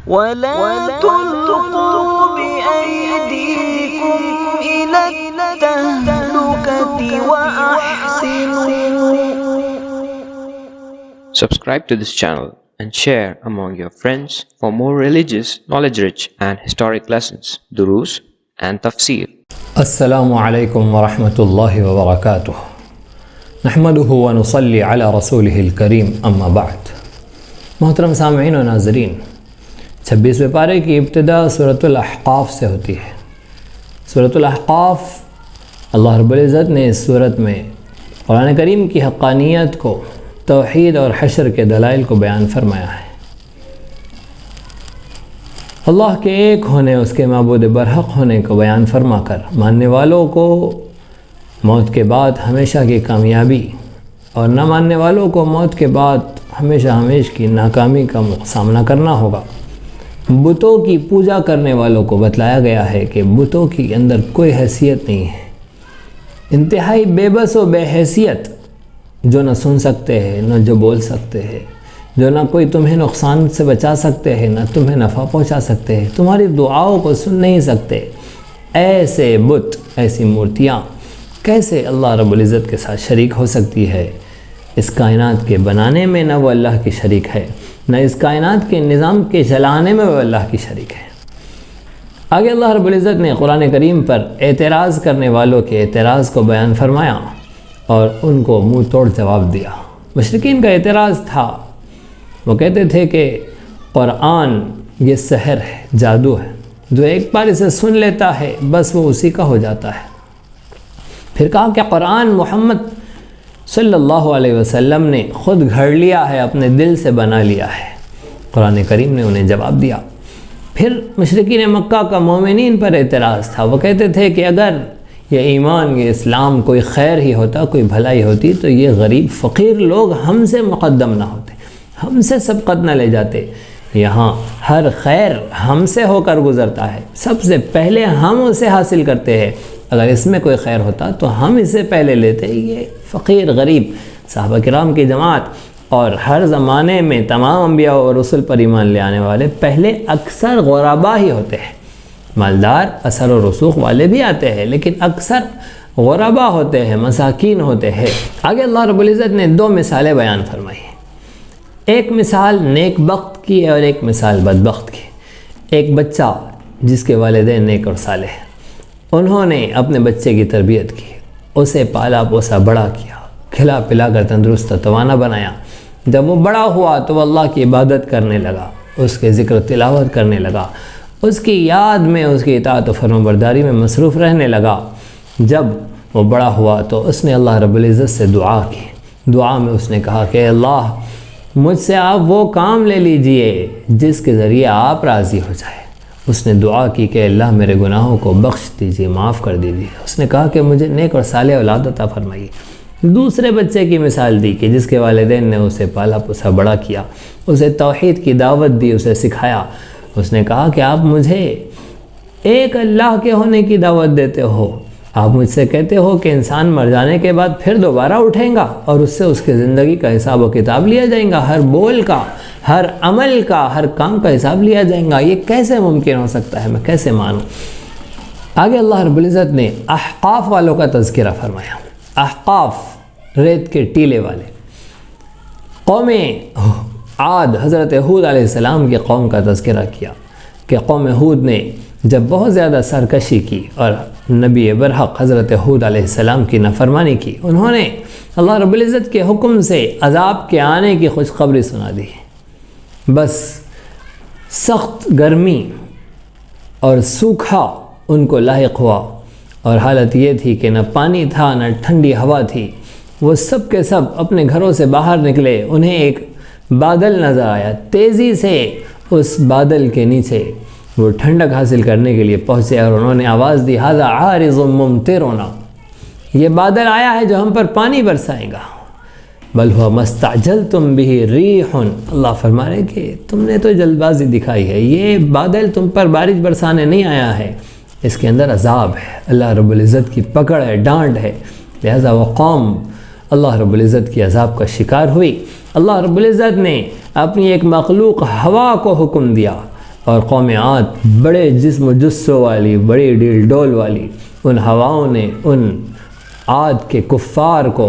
ولا تلقوا بأيديكم إلى التهلكة وأحسنوا. Subscribe to this channel and share among your friends for more religious, knowledge-rich and historic lessons, durus and tafsir. السلام علیکم ورحمۃ اللہ وبرکاتہ. نحمدہ ونصلی علی رسولہ الکریم، اما بعد. محترم سامعین و ناظرین، 26ویں پارے کی ابتدا سورۃ الاحقاف سے ہوتی ہے. سورۃ الاحقاف، اللہ رب العزت نے اس سورت میں قرآن کریم کی حقانیت کو، توحید اور حشر کے دلائل کو بیان فرمایا ہے. اللہ کے ایک ہونے، اس کے معبود برحق ہونے کو بیان فرما کر ماننے والوں کو موت کے بعد ہمیشہ کی کامیابی اور نہ ماننے والوں کو موت کے بعد ہمیشہ ہمیش کی ناکامی کا سامنا کرنا ہوگا. بتوں کی پوجا کرنے والوں کو بتلایا گیا ہے کہ بتوں کے اندر کوئی حیثیت نہیں ہے، انتہائی بے بس و بے حیثیت، جو نہ سن سکتے ہیں، نہ جو بول سکتے ہیں، جو نہ کوئی تمہیں نقصان سے بچا سکتے ہیں، نہ تمہیں نفع پہنچا سکتے ہیں، تمہاری دعاؤں کو سن نہیں سکتے. ایسے بت، ایسی مورتیاں کیسے اللہ رب العزت کے ساتھ شریک ہو سکتی ہے؟ اس کائنات کے بنانے میں نہ وہ اللہ کی شریک ہے، نہ اس کائنات کے نظام کے چلانے میں وہ اللہ کی شریک ہے. آگے اللہ رب العزت نے قرآن کریم پر اعتراض کرنے والوں کے اعتراض کو بیان فرمایا اور ان کو منہ توڑ جواب دیا. مشرکین کا اعتراض تھا، وہ کہتے تھے کہ قرآن یہ سحر ہے، جادو ہے، جو ایک بار اسے سن لیتا ہے بس وہ اسی کا ہو جاتا ہے. پھر کہا کہ قرآن محمد صلی اللہ علیہ وسلم نے خود گھڑ لیا ہے، اپنے دل سے بنا لیا ہے. قرآن کریم نے انہیں جواب دیا. پھر مشرکین مکہ کا مومنین پر اعتراض تھا، وہ کہتے تھے کہ اگر یہ ایمان، یہ اسلام کوئی خیر ہی ہوتا، کوئی بھلائی ہوتی تو یہ غریب فقیر لوگ ہم سے مقدم نہ ہوتے، ہم سے سبقت نہ لے جاتے. یہاں ہر خیر ہم سے ہو کر گزرتا ہے، سب سے پہلے ہم اسے حاصل کرتے ہیں. اگر اس میں کوئی خیر ہوتا تو ہم اسے پہلے لیتے. یہ فقیر غریب صحابہ کرام کی جماعت اور ہر زمانے میں تمام انبیاء اور رسل پر ایمان لے آنے والے پہلے اکثر غربا ہی ہوتے ہیں. مالدار، اثر و رسوخ والے بھی آتے ہیں، لیکن اکثر غربا ہوتے ہیں، مساکین ہوتے ہیں. آگے اللہ رب العزت نے 2 مثالیں بیان فرمائی ہیں. ایک مثال نیک بخت کی اور ایک مثال بدبخت کی. ایک بچہ جس کے والدین نیک اور صالح ہیں، انہوں نے اپنے بچے کی تربیت کی، اسے پالا پوسا بڑا کیا، کھلا پلا کر تندرست و توانا بنایا. جب وہ بڑا ہوا تو وہ اللہ کی عبادت کرنے لگا، اس کے ذکر و تلاوت کرنے لگا، اس کی یاد میں، اس کی اطاعت و فرمانبرداری میں مصروف رہنے لگا. جب وہ بڑا ہوا تو اس نے اللہ رب العزت سے دعا کی. دعا میں اس نے کہا کہ اللہ، مجھ سے آپ وہ کام لے لیجئے جس کے ذریعے آپ راضی ہو جائے. اس نے دعا کی کہ اللہ میرے گناہوں کو بخش دیجئے، معاف کر دیجئے. اس نے کہا کہ مجھے نیک اور صالح اولاد عطا فرمائیے. دوسرے بچے کی مثال دی کہ جس کے والدین نے اسے پالا پوسا بڑا کیا، اسے توحید کی دعوت دی، اسے سکھایا. اس نے کہا کہ آپ مجھے ایک اللہ کے ہونے کی دعوت دیتے ہو، آپ مجھ سے کہتے ہو کہ انسان مر جانے کے بعد پھر دوبارہ اٹھیں گا اور اس سے اس کی زندگی کا حساب و کتاب لیا جائے گا، ہر بول کا، ہر عمل کا، ہر کام کا حساب لیا جائے گا. یہ کیسے ممکن ہو سکتا ہے؟ میں کیسے مانوں؟ آگے اللہ رب العزت نے احقاف والوں کا تذکرہ فرمایا. احقاف ریت کے ٹیلے والے، قوم عاد، حضرت ہود علیہ السلام کی قوم کا تذکرہ کیا کہ قوم ہود نے جب بہت زیادہ سرکشی کی اور نبی برحق حضرت ہود علیہ السلام کی نافرمانی کی، انہوں نے اللہ رب العزت کے حکم سے عذاب کے آنے کی خوشخبری سنا دی. بس سخت گرمی اور سوکھا ان کو لاحق ہوا، اور حالت یہ تھی کہ نہ پانی تھا نہ ٹھنڈی ہوا تھی. وہ سب کے سب اپنے گھروں سے باہر نکلے. انہیں ایک بادل نظر آیا، تیزی سے اس بادل کے نیچے وہ ٹھنڈک حاصل کرنے کے لیے پہنچے اور انہوں نے آواز دی، ھذا عارض ممطرنا، یہ بادل آیا ہے جو ہم پر پانی برسائے گا. بل هو ما استعجلتم به ریح، اللہ فرما رہے کہ تم نے تو جلد بازی دکھائی ہے، یہ بادل تم پر بارش برسانے نہیں آیا ہے، اس کے اندر عذاب ہے، اللہ رب العزت کی پکڑ ہے، ڈانٹ ہے. لہذا وہ قوم اللہ رب العزت کی عذاب کا شکار ہوئی. اللہ رب العزت نے اپنی ایک مخلوق ہوا کو حکم دیا، اور قوم عاد بڑے جسم و جثوں والی، بڑی ڈیل ڈول والی، ان ہواؤں نے ان عاد کے کفار کو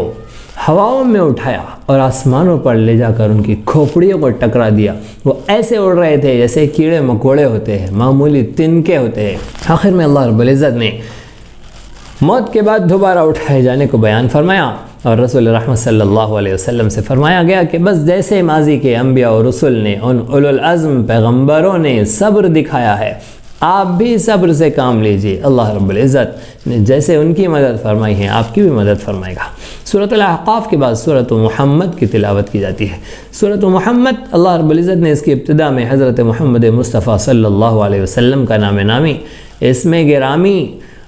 ہواؤں میں اٹھایا اور آسمانوں پر لے جا کر ان کی کھوپڑیوں کو ٹکرا دیا۔ وہ ایسے اڑ رہے تھے جیسے کیڑے مکوڑے ہوتے ہیں، معمولی تنکے ہوتے ہیں۔ آخر میں اللہ رب العزت نے موت کے بعد دوبارہ اٹھائے جانے کو بیان فرمایا، اور رسول رحمت صلی اللہ علیہ وسلم سے فرمایا گیا کہ بس جیسے ماضی کے انبیاء و رسل نے، ان اولو العزم پیغمبروں نے صبر دکھایا ہے، آپ بھی صبر سے کام لیجئے۔ اللہ رب العزت نے جیسے ان کی مدد فرمائی ہے، آپ کی بھی مدد فرمائے گا۔ سورۃ الاحقاف کے بعد سورۃ محمد کی تلاوت کی جاتی ہے۔ سورۃ محمد، اللہ رب العزت نے اس کی ابتدا میں حضرت محمد مصطفیٰ صلی اللہ علیہ وسلم کا نام نامی، اسم گرامی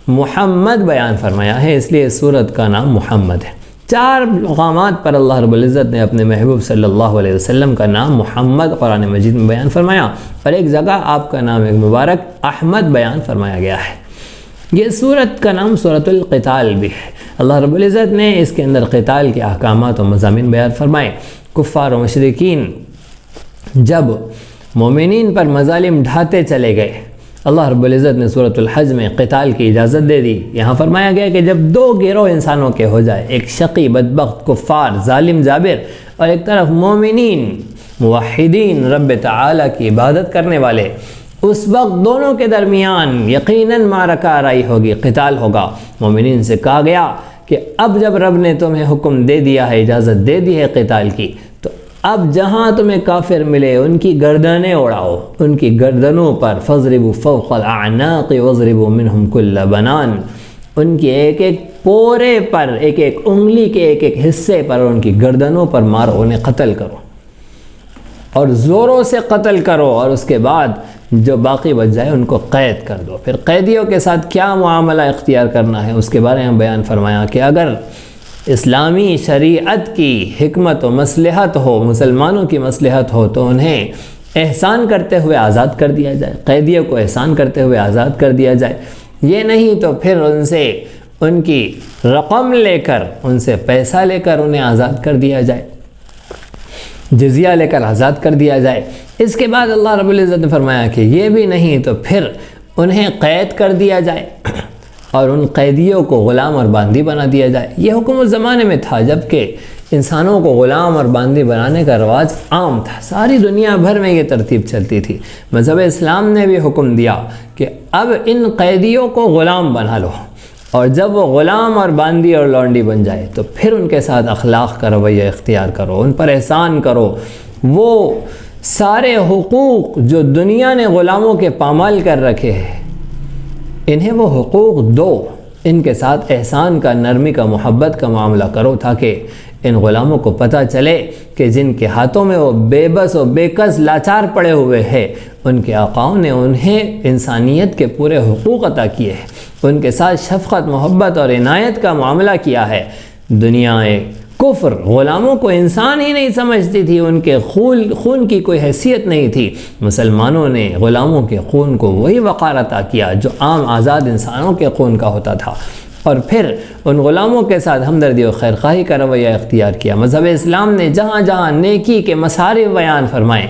محمد بیان فرمایا ہے، اس لیے سورت کا نام محمد ہے۔ 4 مقامات پر اللہ رب العزت نے اپنے محبوب صلی اللہ علیہ وسلم کا نام محمد قرآن مجید میں بیان فرمایا، اور ایک جگہ آپ کا نام ایک مبارک احمد بیان فرمایا گیا ہے۔ یہ سورت کا نام سورۃ القتال بھی ہے۔ اللہ رب العزت نے اس کے اندر قتال کے احکامات و مضامین بیان فرمائے۔ کفار و مشرکین جب مومنین پر مظالم ڈھاتے چلے گئے، اللہ رب العزت نے سورۃ الحج میں قتال کی اجازت دے دی۔ یہاں فرمایا گیا کہ جب 2 گروہ انسانوں کے ہو جائے، ایک شقی بدبخت کفار ظالم جابر، اور ایک طرف مومنین موحدین رب تعالی کی عبادت کرنے والے، اس وقت دونوں کے درمیان یقیناً معرکہ آرائی ہوگی، قتال ہوگا۔ مومنین سے کہا گیا کہ اب جب رب نے تمہیں حکم دے دیا ہے، اجازت دے دی ہے قتال کی، تو اب جہاں تمہیں کافر ملے ان کی گردنیں اڑاؤ، ان کی گردنوں پر فَاضْرِبُوا فَوْقَ الْأَعْنَاقِ وَاضْرِبُوا مِنْهُمْ كُلَّ بَنَانٍ، ان کی ایک ایک پورے پر، ایک ایک انگلی کے ایک ایک حصے پر، ان کی گردنوں پر مارو، انہیں قتل کرو اور زوروں سے قتل کرو، اور اس کے بعد جو باقی بچ جائے ان کو قید کر دو۔ پھر قیدیوں کے ساتھ کیا معاملہ اختیار کرنا ہے اس کے بارے میں بیان فرمایا کہ اگر اسلامی شریعت کی حکمت و مصلحت ہو، مسلمانوں کی مصلحت ہو، تو انہیں احسان کرتے ہوئے آزاد کر دیا جائے، قیدیوں کو احسان کرتے ہوئے آزاد کر دیا جائے۔ یہ نہیں تو پھر ان سے ان کی رقم لے کر، ان سے پیسہ لے کر انہیں آزاد کر دیا جائے، جزیہ لے کر آزاد کر دیا جائے۔ اس کے بعد اللہ رب العزت نے فرمایا کہ یہ بھی نہیں تو پھر انہیں قید کر دیا جائے، اور ان قیدیوں کو غلام اور باندی بنا دیا جائے۔ یہ حکم اس زمانے میں تھا جب کہ انسانوں کو غلام اور باندی بنانے کا رواج عام تھا، ساری دنیا بھر میں یہ ترتیب چلتی تھی۔ مذہب اسلام نے بھی حکم دیا کہ اب ان قیدیوں کو غلام بنا لو، اور جب وہ غلام اور باندی اور لونڈی بن جائے تو پھر ان کے ساتھ اخلاق کا رویہ اختیار کرو، ان پر احسان کرو، وہ سارے حقوق جو دنیا نے غلاموں کے پامال کر رکھے ہیں انہیں وہ حقوق دو، ان کے ساتھ احسان کا، نرمی کا، محبت کا معاملہ کرو، تاکہ ان غلاموں کو پتہ چلے کہ جن کے ہاتھوں میں وہ بے بس و بے کس لاچار پڑے ہوئے ہیں، ان کے آقاؤں نے انہیں انسانیت کے پورے حقوق عطا کیے ہیں، ان کے ساتھ شفقت، محبت اور عنایت کا معاملہ کیا ہے۔ دنیا کفر غلاموں کو انسان ہی نہیں سمجھتی تھی، ان کے خون کی کوئی حیثیت نہیں تھی۔ مسلمانوں نے غلاموں کے خون کو وہی وقار عطا کیا جو عام آزاد انسانوں کے خون کا ہوتا تھا، اور پھر ان غلاموں کے ساتھ ہمدردی و خیرخواہی کا رویہ اختیار کیا۔ مذہب اسلام نے جہاں جہاں نیکی کے مصارف بیان فرمائے،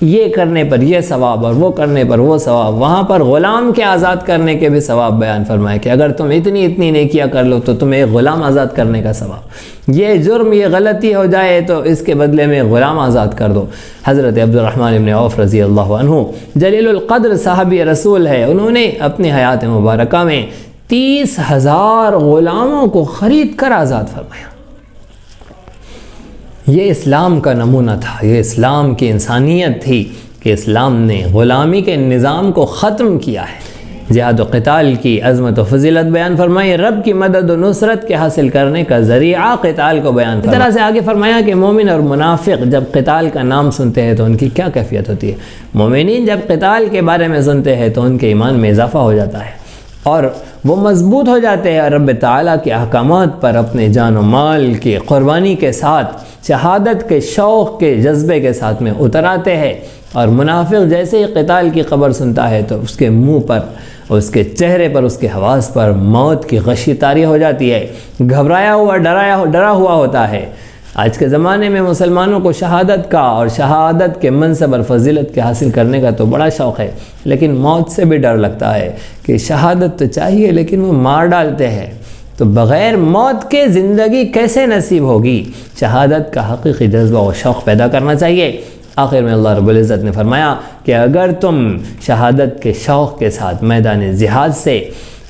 یہ کرنے پر یہ ثواب اور وہ کرنے پر وہ ثواب، وہاں پر غلام کے آزاد کرنے کے بھی ثواب بیان فرمائے کہ اگر تم اتنی نیکیاں کر لو تو تمہیں ایک غلام آزاد کرنے کا ثواب، یہ جرم، یہ غلطی ہو جائے تو اس کے بدلے میں غلام آزاد کر دو۔ حضرت عبد الرحمن بن عوف رضی اللہ عنہ جلیل القدر صحابی رسول ہے، انہوں نے اپنی حیات مبارکہ میں 30,000 غلاموں کو خرید کر آزاد فرمایا۔ یہ اسلام کا نمونہ تھا، یہ اسلام کی انسانیت تھی کہ اسلام نے غلامی کے نظام کو ختم کیا ہے۔ جہاد و قتال کی عظمت و فضیلت بیان فرمائی، رب کی مدد و نصرت کے حاصل کرنے کا ذریعہ قتال کو بیان فرمایا۔ اس طرح سے آگے فرمایا کہ مومن اور منافق جب قتال کا نام سنتے ہیں تو ان کی کیا کیفیت ہوتی ہے۔ مومنین جب قتال کے بارے میں سنتے ہیں تو ان کے ایمان میں اضافہ ہو جاتا ہے اور وہ مضبوط ہو جاتے ہیں، اور رب تعالیٰ کے احکامات پر اپنے جان و مال کی قربانی کے ساتھ، شہادت کے شوق کے جذبے کے ساتھ میں اتر آتے ہیں۔ اور منافق جیسے ہی قتال کی خبر سنتا ہے تو اس کے منہ پر، اس کے چہرے پر، اس کے حواس پر موت کی غشی طاری ہو جاتی ہے، گھبرایا ہوا، ڈرا ہوا ہوتا ہے، آج کے زمانے میں مسلمانوں کو شہادت کا اور شہادت کے منصب اور فضیلت کے حاصل کرنے کا تو بڑا شوق ہے، لیکن موت سے بھی ڈر لگتا ہے کہ شہادت تو چاہیے لیکن وہ مار ڈالتے ہیں، تو بغیر موت کے زندگی کیسے نصیب ہوگی؟ شہادت کا حقیقی جذبہ و شوق پیدا کرنا چاہیے۔ آخر میں اللہ رب العزت نے فرمایا کہ اگر تم شہادت کے شوق کے ساتھ میدان جہاد سے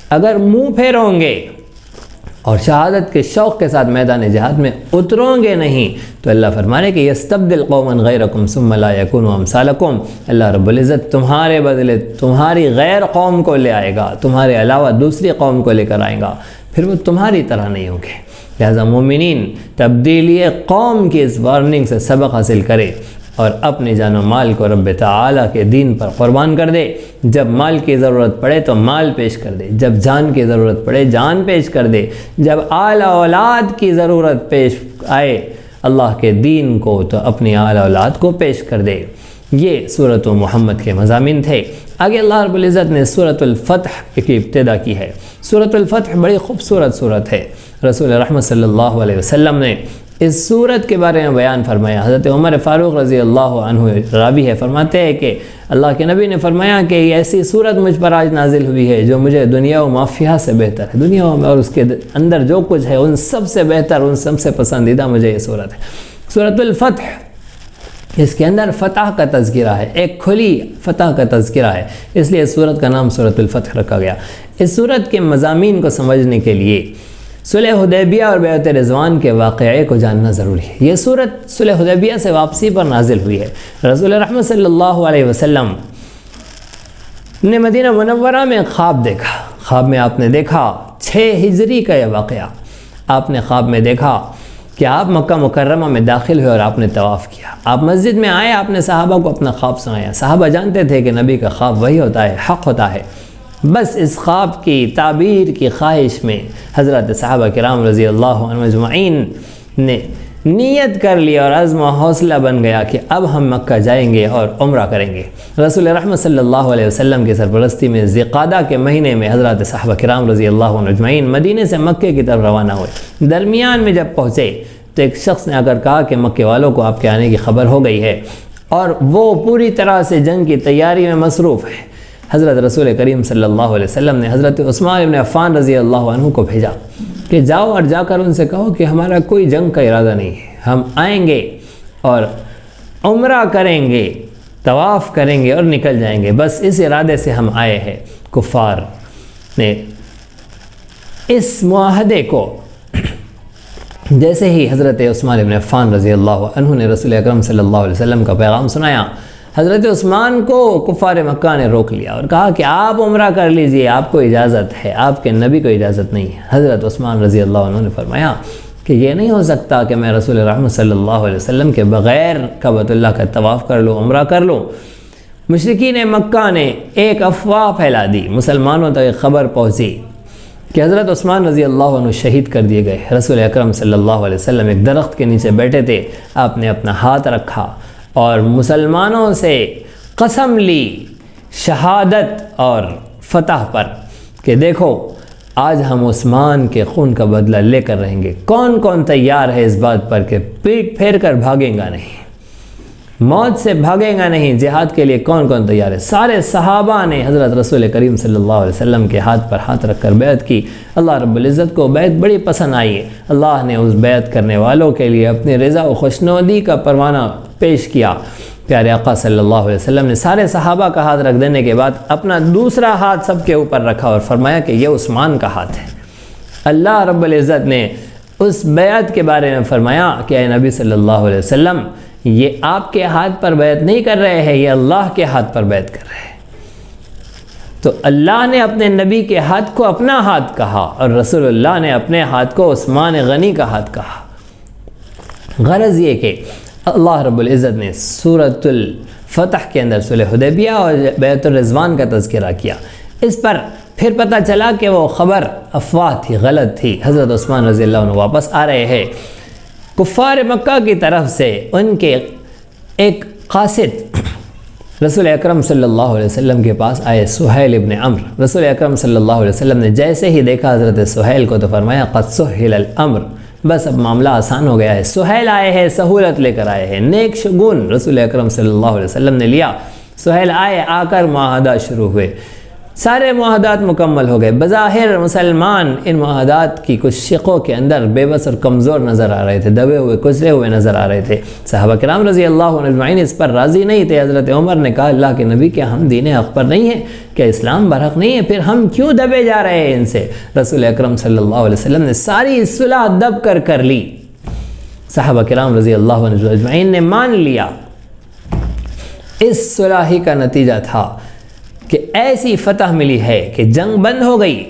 اگر منہ پھیرو گے اور شہادت کے شوق کے ساتھ میدان جہاد میں اترو گے نہیں، تو اللہ فرمانے کہ یستبدل قوما غیرکم ثم لا یکونوا امثالکم، اللہ رب العزت تمہارے بدلے تمہاری غیر قوم کو لے آئے گا، تمہارے علاوہ دوسری قوم کو لے کر آئے گا، پھر وہ تمہاری طرح نہیں ہوں گے۔ لہذا مومنین تبدیلی قوم کی اس وارننگ سے سبق حاصل کرے اور اپنی جان و مال کو رب تعالیٰ کے دین پر قربان کر دے۔ جب مال کی ضرورت پڑے تو مال پیش کر دے، جب جان کی ضرورت پڑے جان پیش کر دے، جب آل اولاد کی ضرورت پیش آئے اللہ کے دین کو تو اپنی آل اولاد کو پیش کر دے۔ یہ سورۃ محمد کے مضامین تھے۔ آگے اللہ رب العزت نے سورۃ الفتح کی ابتدا کی ہے۔ سورۃ الفتح بڑی خوبصورت سورت ہے۔ رسول رحمت صلی اللہ علیہ وسلم نے اس سورت کے بارے میں بیان فرمایا۔ حضرت عمر فاروق رضی اللہ عنہ راوی ہے، فرماتے ہیں کہ اللہ کے نبی نے فرمایا کہ یہ ایسی سورت مجھ پر آج نازل ہوئی ہے جو مجھے دنیا و مافیہ سے بہتر ہے، دنیا اور اس کے اندر جو کچھ ہے ان سب سے بہتر، ان سب سے پسندیدہ مجھے یہ سورت ہے۔ سورۃ الفتح، اس کے اندر فتح کا تذکرہ ہے، ایک کھلی فتح کا تذکرہ ہے، اس لیے اس سورت کا نام سورۃ الفتح رکھا گیا۔ اس سورت کے مضامین کو سمجھنے کے لیے صلح حدیبیہ اور بیعت رضوان کے واقعے کو جاننا ضروری ہے۔ یہ سورت صلح حدیبیہ سے واپسی پر نازل ہوئی ہے۔ رسول رحمت صلی اللہ علیہ وسلم نے مدینہ منورہ میں خواب دیکھا۔ خواب میں آپ نے دیکھا 6 ہجری کا یہ واقعہ۔ آپ نے خواب میں دیکھا کہ آپ مکہ مکرمہ میں داخل ہوئے اور آپ نے طواف کیا۔ آپ مسجد میں آئے، آپ نے صحابہ کو اپنا خواب سنایا۔ صحابہ جانتے تھے کہ نبی کا خواب وہی ہوتا ہے، حق ہوتا ہے۔ بس اس خواب کی تعبیر کی خواہش میں حضرت صحابہ کرام رضی اللہ عنہ اجمعین نے نیت کر لی اور عزم و حوصلہ بن گیا کہ اب ہم مکہ جائیں گے اور عمرہ کریں گے۔ رسول رحمت صلی اللہ علیہ وسلم کی سرپرستی میں ذی القعدہ کے مہینے میں حضرت صحابہ کرام رضی اللہ عنہ اجمعین مدینے سے مکے کی طرف روانہ ہوئے۔ درمیان میں جب پہنچے تو ایک شخص نے اگر کہا کہ مکے والوں کو آپ کے آنے کی خبر ہو گئی ہے اور وہ پوری طرح سے جنگ کی تیاری میں مصروف ہے۔ حضرت رسول کریم صلی اللہ علیہ وسلم نے حضرت عثمان بن عفان رضی اللہ عنہ کو بھیجا کہ جاؤ اور جا کر ان سے کہو کہ ہمارا کوئی جنگ کا ارادہ نہیں ہے، ہم آئیں گے اور عمرہ کریں گے، طواف کریں گے اور نکل جائیں گے، بس اس ارادے سے ہم آئے ہیں۔ کفار نے اس معاہدے کو جیسے ہی حضرت عثمان بن عفان رضی اللہ عنہ نے رسول اکرم صلی اللہ علیہ وسلم کا پیغام سنایا، حضرت عثمان کو کفار مکہ نے روک لیا اور کہا کہ آپ عمرہ کر لیجئے، آپ کو اجازت ہے، آپ کے نبی کو اجازت نہیں ہے۔ حضرت عثمان رضی اللہ عنہ نے فرمایا کہ یہ نہیں ہو سکتا کہ میں رسول رحمت صلی اللہ علیہ وسلم کے بغیر کعبۃ اللہ کا طواف کر لوں، عمرہ کر لوں۔ مشرکین مکہ نے ایک افواہ پھیلا دی، مسلمانوں تک خبر پہنچی کہ حضرت عثمان رضی اللہ عنہ شہید کر دیے گئے۔ رسول اکرم صلی اللہ علیہ وسلم ایک درخت کے نیچے بیٹھے تھے، آپ نے اپنا ہاتھ رکھا اور مسلمانوں سے قسم لی شہادت اور فتح پر کہ دیکھو آج ہم عثمان کے خون کا بدلہ لے کر رہیں گے۔ کون کون تیار ہے اس بات پر کہ پیٹ پھیر کر بھاگیں گا نہیں، موت سے بھاگیں گا نہیں، جہاد کے لیے کون کون تیار ہے؟ سارے صحابہ نے حضرت رسول کریم صلی اللہ علیہ وسلم کے ہاتھ پر ہاتھ رکھ کر بیعت کی۔ اللہ رب العزت کو بیعت بڑی پسند آئی ہے۔ اللہ نے اس بیعت کرنے والوں کے لیے اپنی رضا و خوشنودی کا پروانہ پیش کیا۔ پیارے آقا صلی اللہ علیہ وسلم نے سارے صحابہ کا ہاتھ رکھ دینے کے بعد اپنا دوسرا ہاتھ سب کے اوپر رکھا اور فرمایا کہ یہ عثمان کا ہاتھ ہے۔ اللہ رب العزت نے اس بیعت کے بارے میں فرمایا کہ اے نبی صلی اللہ علیہ وسلم، یہ آپ کے ہاتھ پر بیعت نہیں کر رہے ہیں، یہ اللہ کے ہاتھ پر بیعت کر رہے ہیں۔ تو اللہ نے اپنے نبی کے ہاتھ کو اپنا ہاتھ کہا اور رسول اللہ نے اپنے ہاتھ کو عثمان غنی کا ہاتھ کہا۔ غرض یہ کہ اللہ رب العزت نے سورۃ الفتح کے اندر صلح حدیبیہ اور بیعت الرضوان کا تذکرہ کیا۔ اس پر پھر پتہ چلا کہ وہ خبر افواہ تھی، غلط تھی۔ حضرت عثمان رضی اللہ عنہ واپس آ رہے ہیں۔ کفار مکہ کی طرف سے ان کے ایک قاصد رسول اکرم صلی اللہ علیہ وسلم کے پاس آئے، سہیل ابن عمر۔ رسول اکرم صلی اللہ علیہ وسلم نے جیسے ہی دیکھا حضرت سہیل کو تو فرمایا قد سہل الامر بس اب معاملہ آسان ہو گیا ہے. سہیل آئے ہیں, سہولت لے کر آئے ہیں, نیک شگون رسول اکرم صلی اللہ علیہ وسلم نے لیا. سہیل آئے, آ کر معاہدات شروع ہوئے, سارے معاہدات مکمل ہو گئے. بظاہر مسلمان ان معاہدات کی کچھ شقوں کے اندر بے بس اور کمزور نظر آ رہے تھے, دبے ہوئے کچلے ہوئے نظر آ رہے تھے. صحابہ کرام رضی اللہ عنہ اجمعین اس پر راضی نہیں تھے. حضرت عمر نے کہا اللہ کے نبی کیا ہم دین حق پر نہیں ہیں, کیا اسلام برحق نہیں ہے, پھر ہم کیوں دبے جا رہے ہیں ان سے. رسول اکرم صلی اللہ علیہ وسلم نے ساری صلح دب کر لی. صحابہ کرام رضی اللہ عنہ اجمعین نے مان لیا. اس صلح ہی کا نتیجہ تھا کہ ایسی فتح ملی ہے کہ جنگ بند ہو گئی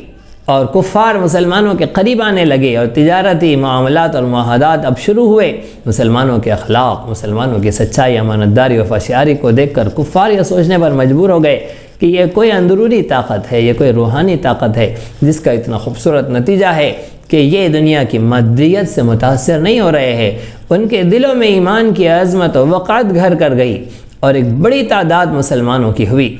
اور کفار مسلمانوں کے قریب آنے لگے اور تجارتی معاملات اور معاہدات اب شروع ہوئے. مسلمانوں کے اخلاق, مسلمانوں کی سچائی, امانتداری, وفاشیاری کو دیکھ کر کفار یہ سوچنے پر مجبور ہو گئے کہ یہ کوئی اندرونی طاقت ہے, یہ کوئی روحانی طاقت ہے جس کا اتنا خوبصورت نتیجہ ہے کہ یہ دنیا کی مادیت سے متاثر نہیں ہو رہے ہیں. ان کے دلوں میں ایمان کی عظمت و وقعت گھر کر گئی اور ایک بڑی تعداد مسلمانوں کی ہوئی.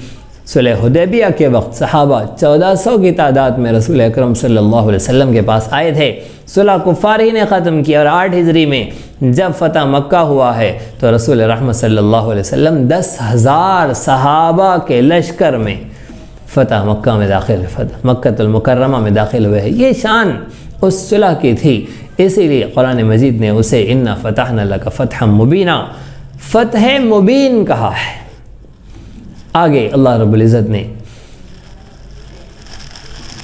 صلح حدیبیہ کے وقت صحابہ 1400 کی تعداد میں رسول اکرم صلی اللہ علیہ وسلم کے پاس آئے تھے. صلح کفار ہی نے ختم کی اور 8 ہجری میں جب فتح مکہ ہوا ہے تو رسول رحمت صلی اللہ علیہ وسلم 10,000 صحابہ کے لشکر میں فتح مکہ میں داخل, فتح مکہ المکرمہ میں داخل ہوئے ہیں. یہ شان اس صلح کی تھی, اسی لیے قرآن مجید نے اسے انا فتحنا لک فتحا مبینا, فتح مبین کہا ہے. آگے اللہ رب العزت نے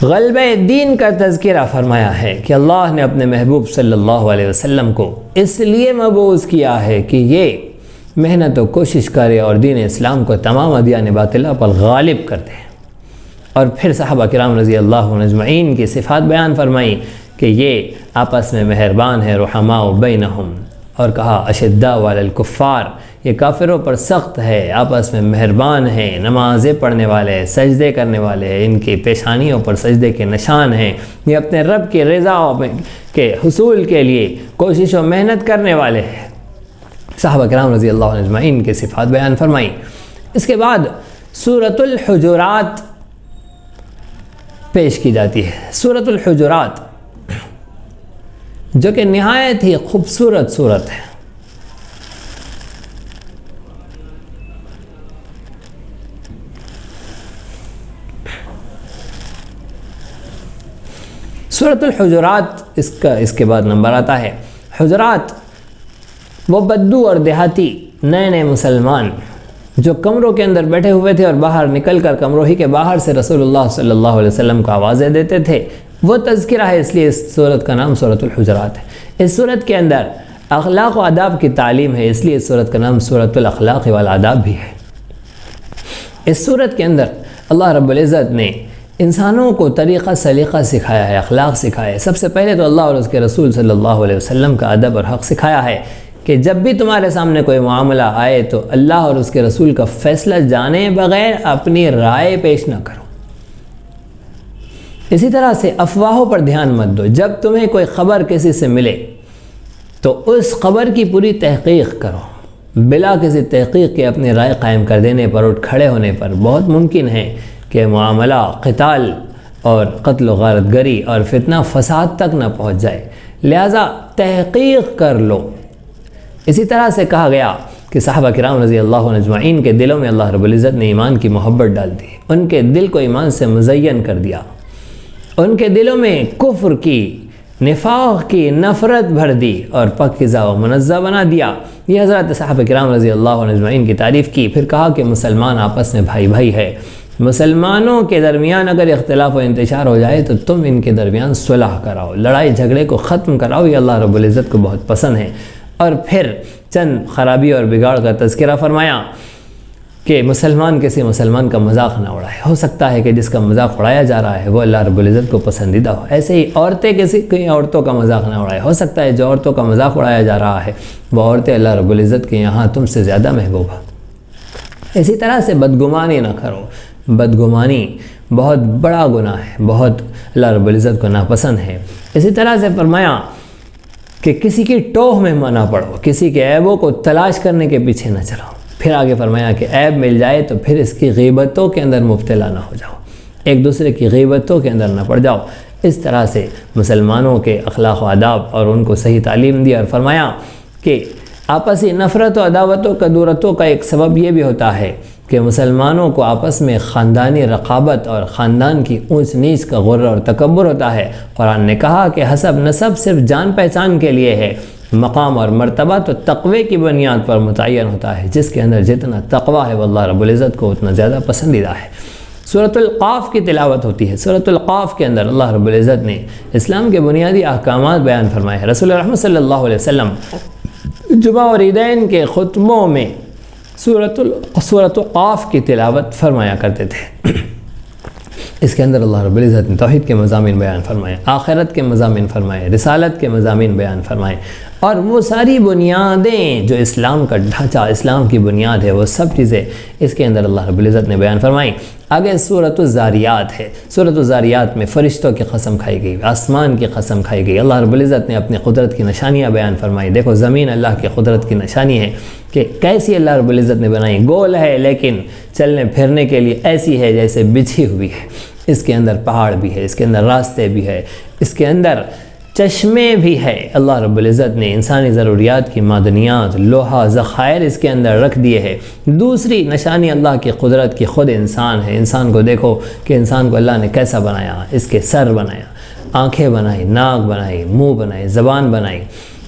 غلبہ دین کا تذکرہ فرمایا ہے کہ اللہ نے اپنے محبوب صلی اللہ علیہ وسلم کو اس لیے مبعوث کیا ہے کہ یہ محنت و کوشش کرے اور دین اسلام کو تمام ادیان باطلہ پر غالب کر دے. اور پھر صحابہ کرام رضی اللہ عنہ اجمعین کی صفات بیان فرمائی کہ یہ آپس میں مہربان ہے, رحماء بینہم, اور کہا اشداء علی الکفار, یہ کافروں پر سخت ہے, آپس میں مہربان ہیں, نمازیں پڑھنے والے, سجدے کرنے والے, ان کی پیشانیوں پر سجدے کے نشان ہیں, یہ اپنے رب کی رضا کے حصول کے لیے کوشش و محنت کرنے والے ہیں. صحابہ کرام رضی اللہ عنہ اجمعین کی صفات بیان فرمائی. اس کے بعد سورۃ الحجرات پیش کی جاتی ہے. سورۃ الحجرات جو کہ نہایت ہی خوبصورت سورت ہے. سورۃ الحجرات اس کے بعد نمبر آتا ہے. حجرات وہ بدو اور دیہاتی نئے مسلمان جو کمروں کے اندر بیٹھے ہوئے تھے اور باہر نکل کر کمروں ہی کے باہر سے رسول اللہ صلی اللہ علیہ وسلم کو آوازیں دیتے تھے, وہ تذکرہ ہے, اس لیے اس سورت کا نام سورۃ الحجرات ہے. اس سورت کے اندر اخلاق و آداب کی تعلیم ہے, اس لیے اس سورت کا نام سورۃ الاخلاق والآداب بھی ہے. اس سورت کے اندر اللہ رب العزت نے انسانوں کو طریقہ سلیقہ سکھایا ہے, اخلاق سکھایا ہے. سب سے پہلے تو اللہ اور اس کے رسول صلی اللہ علیہ وسلم کا ادب اور حق سکھایا ہے کہ جب بھی تمہارے سامنے کوئی معاملہ آئے تو اللہ اور اس کے رسول کا فیصلہ جانے بغیر اپنی رائے پیش نہ کرو. اسی طرح سے افواہوں پر دھیان مت دو. جب تمہیں کوئی خبر کسی سے ملے تو اس خبر کی پوری تحقیق کرو. بلا کسی تحقیق کے اپنی رائے قائم کر دینے پر, اٹھ کھڑے ہونے پر بہت ممکن ہے کہ معاملہ قتال اور قتل و غارت گری اور فتنہ فساد تک نہ پہنچ جائے. لہٰذا تحقیق کر لو. اسی طرح سے کہا گیا کہ صحابہ کرام رضی اللہ عنہ اجمعین کے دلوں میں اللہ رب العزت نے ایمان کی محبت ڈال دی, ان کے دل کو ایمان سے مزین کر دیا, ان کے دلوں میں کفر کی, نفاق کی نفرت بھر دی اور پاکیزہ و منزہ بنا دیا. یہ حضرات صحابہ کرام رضی اللہ عنہ اجمعین کی تعریف کی. پھر کہا کہ مسلمان آپس میں بھائی بھائی ہے, مسلمانوں کے درمیان اگر اختلاف و انتشار ہو جائے تو تم ان کے درمیان صلح کراؤ, لڑائی جھگڑے کو ختم کراؤ, یہ اللہ رب العزت کو بہت پسند ہے. اور پھر چند خرابی اور بگاڑ کا تذکرہ فرمایا کہ مسلمان کسی مسلمان کا مذاق نہ اڑائے. ہو سکتا ہے کہ جس کا مذاق اڑایا جا رہا ہے وہ اللہ رب العزت کو پسندیدہ ہو. ایسے ہی عورتیں کئی عورتوں کا مذاق نہ اڑائے. ہو سکتا ہے جو عورتوں کا مذاق اڑایا جا رہا ہے وہ عورتیں اللہ رب العزت کے یہاں تم سے زیادہ محبوب ہیں. اسی طرح سے بدگمانی نہ کرو. بدگمانی بہت بڑا گناہ ہے, بہت اللہ رب العزت کو ناپسند ہے. اسی طرح سے فرمایا کہ کسی کی ٹوہ میں نہ پڑو, کسی کے عیبوں کو تلاش کرنے کے پیچھے نہ چلاؤ. پھر آگے فرمایا کہ عیب مل جائے تو پھر اس کی غیبتوں کے اندر مبتلا نہ ہو جاؤ, ایک دوسرے کی غیبتوں کے اندر نہ پڑ جاؤ. اس طرح سے مسلمانوں کے اخلاق و آداب اور ان کو صحیح تعلیم دی اور فرمایا کہ آپسی نفرت و عداوتوں کدورتوں کا ایک سبب یہ بھی ہوتا ہے کہ مسلمانوں کو آپس میں خاندانی رقابت اور خاندان کی اونچ نیچ کا غرور اور تکبر ہوتا ہے۔ قرآن نے کہا کہ حسب نسب صرف جان پہچان کے لیے ہے، مقام اور مرتبہ تو تقوی کی بنیاد پر متعین ہوتا ہے، جس کے اندر جتنا تقوی ہے وہ اللہ رب العزت کو اتنا زیادہ پسندیدہ ہے۔ سورۃ القاف کی تلاوت ہوتی ہے۔ سورۃ القاف کے اندر اللہ رب العزت نے اسلام کے بنیادی احکامات بیان فرمائے ہیں۔ رسول رحمت صلی اللہ علیہ وسلم جمعہ اور عیدین کے خطبوں میں سورۃ القاف کی تلاوت فرمایا کرتے تھے۔ اس کے اندر اللہ رب العزت نے توحید کے مضامین بیان فرمائے، آخرت کے مضامین فرمائے، رسالت کے مضامین بیان فرمائے، اور وہ ساری بنیادیں جو اسلام کا ڈھانچہ، اسلام کی بنیاد ہے، وہ سب چیزیں اس کے اندر اللہ رب العزت نے بیان فرمائیں۔ آگے سورۃ الذاریات ہے۔ سورۃ الذاریات میں فرشتوں کی قسم کھائی گئی، آسمان کی قسم کھائی گئی۔ اللہ رب العزت نے اپنی قدرت کی نشانیاں بیان فرمائی۔ دیکھو زمین اللہ کی قدرت کی نشانی ہے کہ کیسی اللہ رب العزت نے بنائی، گول ہے لیکن چلنے پھرنے کے لیے ایسی ہے جیسے بچھی ہوئی ہے۔ اس کے اندر پہاڑ بھی ہے، اس کے اندر راستے بھی ہے، اس کے اندر چشمے بھی ہے۔ اللہ رب العزت نے انسانی ضروریات کی معدنیات، لوہا، ذخائر اس کے اندر رکھ دیے ہیں۔ دوسری نشانی اللہ کی قدرت کی خود انسان ہے۔ انسان کو دیکھو کہ انسان کو اللہ نے کیسا بنایا، اس کے سر بنایا، آنکھیں بنائی، ناک بنائی، منہ بنائی، زبان بنائی۔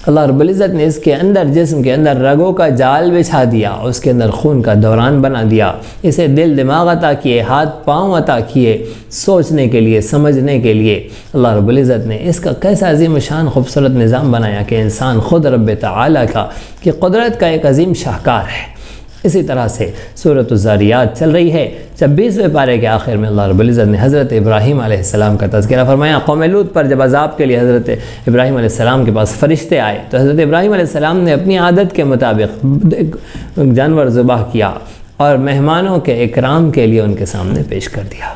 اللہ رب العزت نے اس کے اندر، جسم کے اندر رگوں کا جال بچھا دیا، اس کے اندر خون کا دوران بنا دیا، اسے دل دماغ عطا کیے، ہاتھ پاؤں عطا کیے، سوچنے کے لیے، سمجھنے کے لیے۔ اللہ رب العزت نے اس کا کیسا عظیم شان خوبصورت نظام بنایا کہ انسان خود رب تعالیٰ کا کہ قدرت کا ایک عظیم شاہکار ہے۔ اسی طرح سے سورۃ الذاریات چل رہی ہے۔ 26ویں پارے کے آخر میں اللہ رب العزت نے حضرت ابراہیم علیہ السلام کا تذکرہ فرمایا۔ قوم لوط پر جب عذاب کے لیے حضرت ابراہیم علیہ السلام کے پاس فرشتے آئے تو حضرت ابراہیم علیہ السلام نے اپنی عادت کے مطابق جانور ذبح کیا اور مہمانوں کے اکرام کے لیے ان کے سامنے پیش کر دیا۔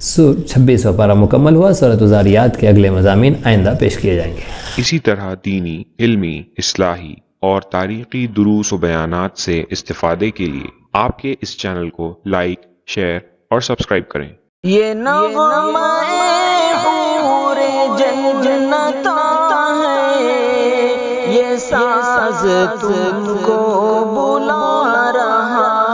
26واں پارہ مکمل ہوا۔ سورۃ الذاریات کے اگلے مضامین آئندہ پیش کیے جائیں گے۔ اسی طرح دینی، علمی، اصلاحی اور تاریخی دروس و بیانات سے استفادے کے لیے آپ کے اس چینل کو لائک، شیئر اور سبسکرائب کریں۔ یہ نغمہ حور جنت ہے، یہ ساز تم کو بلا رہا